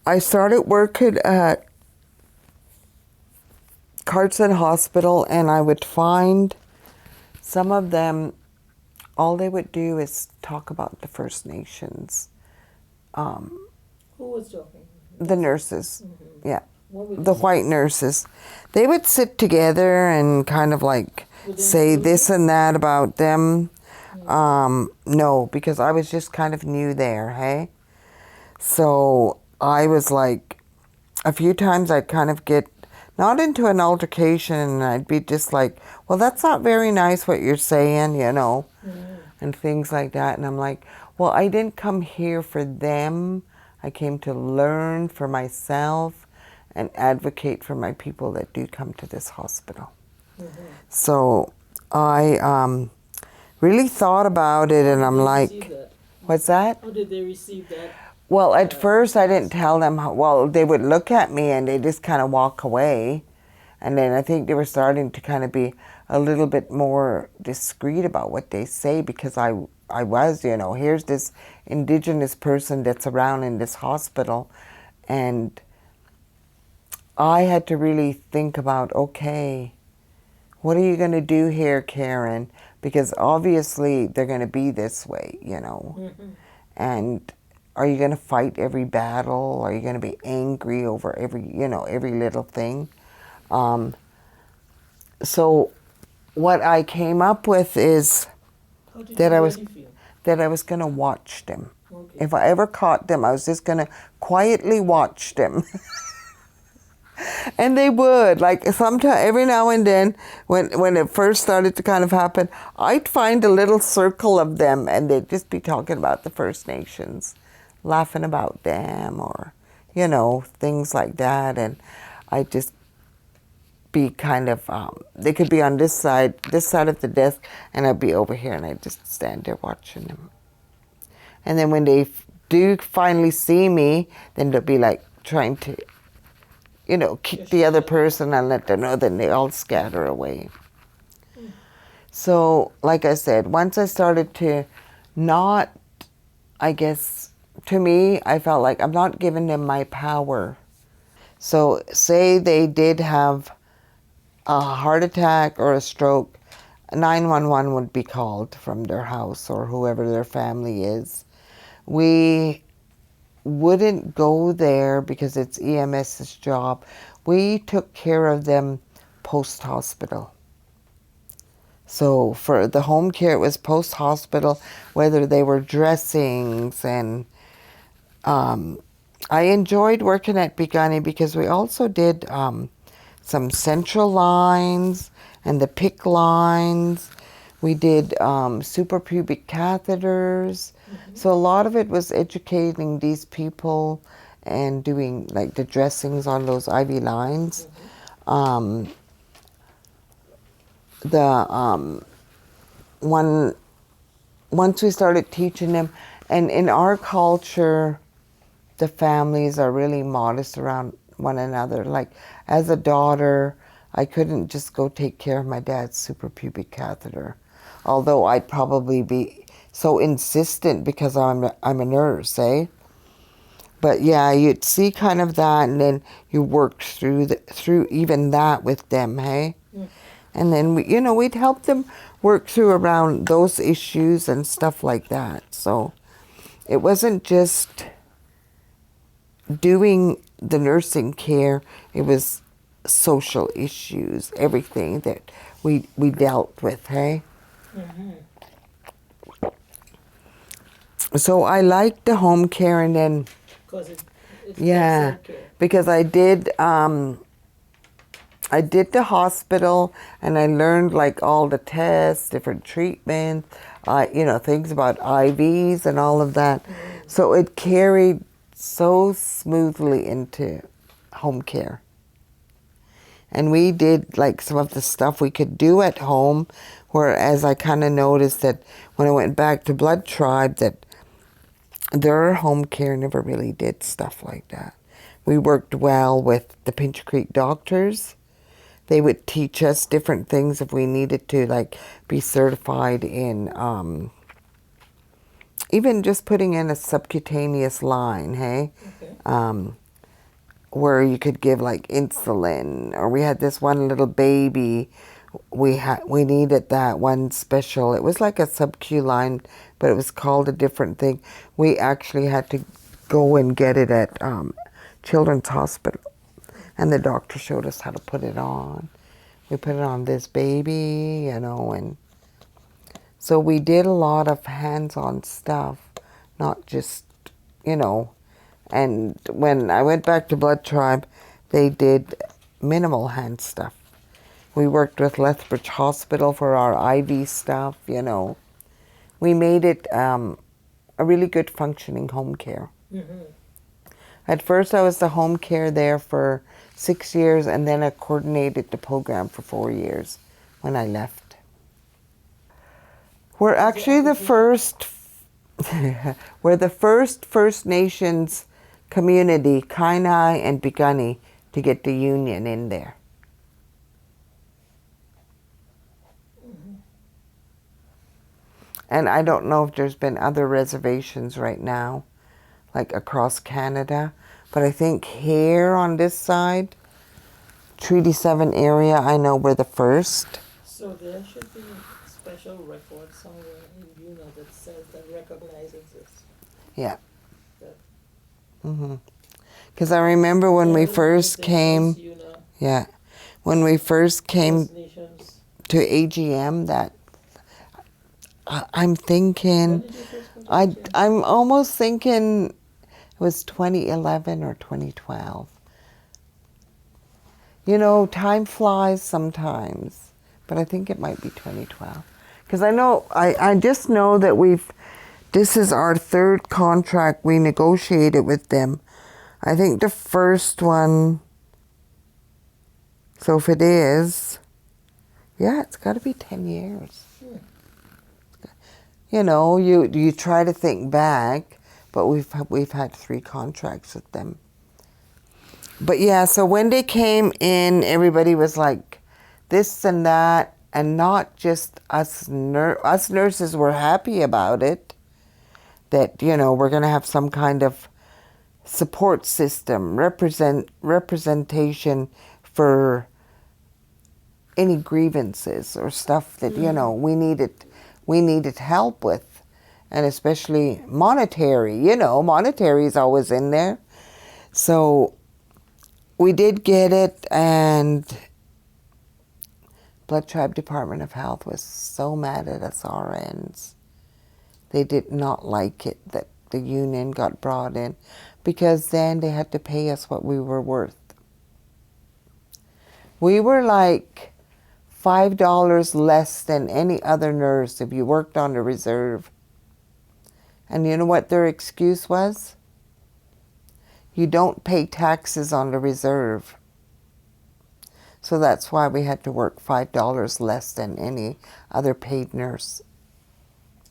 I started working at Carson Hospital, and I would find some of them, all they would do is talk about the First Nations. Who was talking? The nurses, yeah. What would The they white say? nurses. They would sit together and kind of like Would they say include this you? and that about them. No, because I was just kind of new there, hey? So I was like, a few times I'd kind of get, not into an altercation, and I'd be just like, well, that's not very nice what you're saying, you know, and things like that. And I'm like, well, I didn't come here for them. I came to learn for myself and advocate for my people that do come to this hospital. So I really thought about it, and I'm like, what's that? How did they receive that? Well, at first I didn't tell them how, well, they would look at me and they just kind of walk away. And then I think they were starting to kind of be a little bit more discreet about what they say, because I was, you know, here's this Indigenous person that's around in this hospital. And I had to really think about, okay, what are you going to do here, Karen? Because obviously they're going to be this way, you know. And are you going to fight every battle? Are you going to be angry over every, you know, every little thing? So what I came up with is How did that you I was really feel? that I was going to watch them. Okay. If I ever caught them, I was just going to quietly watch them. And they would, like, sometime, every now and then, when it first started to kind of happen, I'd find a little circle of them, and they'd just be talking about the First Nations, laughing about them, or, you know, things like that. And I'd just be kind of, they could be on this side of the desk, and I'd be over here, and I'd just stand there watching them. And then when they do finally see me, then they'll be like trying to, you know, kick the other person and let them know, then they all scatter away. So, like I said, once I started to not, I guess, to me, I felt like I'm not giving them my power. So, say they did have a heart attack or a stroke, 911 would be called from their house or whoever their family is. We wouldn't go there because it's EMS's job. We took care of them post-hospital. So for the home care, it was post-hospital, whether they were dressings. And I enjoyed working at Bigani because we also did some central lines and the PIC lines. We did suprapubic catheters. So a lot of it was educating these people and doing like the dressings on those IV lines. Once we started teaching them, and in our culture, the families are really modest around one another. Like as a daughter, I couldn't just go take care of my dad's suprapubic catheter, although I'd probably be so insistent because I'm a nurse, eh? But yeah, you'd see kind of that, and then you worked through even that with them, hey? And then we'd help them work through around those issues and stuff like that. So it wasn't just doing the nursing care, it was social issues, everything that we dealt with, hey? So I liked the home care, and then Because it's yeah, care. because I did the hospital, and I learned like all the tests, different treatments, things about IVs and all of that. So it carried so smoothly into home care. And we did like some of the stuff we could do at home, whereas I kind of noticed that when I went back to Blood Tribe that their home care never really did stuff like that. We worked well with the Pinch Creek doctors. They would teach us different things if we needed to, like be certified in even just putting in a subcutaneous line, hey? Okay. where you could give like insulin, or we had this one little baby. We needed that one special. It was like a sub-Q line, but it was called a different thing. We actually had to go and get it at Children's Hospital, and the doctor showed us how to put it on. We put it on this baby, you know, and so we did a lot of hands-on stuff, not just, you know. And when I went back to Blood Tribe, they did minimal hand stuff. We worked with Lethbridge Hospital for our IV stuff, you know. We made it a really good functioning home care. Mm-hmm. At first I was the home care there for 6 years, and then I coordinated the program for 4 years when I left. We're actually the first, we're the first First Nations community, Kainai and Piikani, to get the union in there. And I don't know if there's been other reservations right now, like across Canada, but I think here on this side, Treaty 7 area, I know we're the first. So there should be a special record somewhere in UNA that says, that recognizes this. Yeah. That Because I remember when we Indigenous, first came, UNA, yeah, when we first came First Nations. to AGM, that I'm When thinking, did you first come to AGM? I'm almost thinking it was 2011 or 2012. You know, time flies sometimes, but I think it might be 2012. Because I just know that this is our third contract we negotiated with them. I think the first one, so if it is, yeah, it's got to be 10 years. You know, you try to think back, but we've had 3 contracts with them. But yeah, so when they came in, everybody was like this and that, and not just us. Us nurses were happy about it, that, you know, we're going to have some kind of support system, representation for any grievances or stuff that, you know, we needed help with, and especially monetary. You know, monetary is always in there. So we did get it, and Blood Tribe Department of Health was so mad at us RNs. They did not like it that the union got brought in, because then they had to pay us what we were worth. We were like $5 less than any other nurse if you worked on the reserve. And you know what their excuse was? You don't pay taxes on the reserve. So that's why we had to work $5 less than any other paid nurse.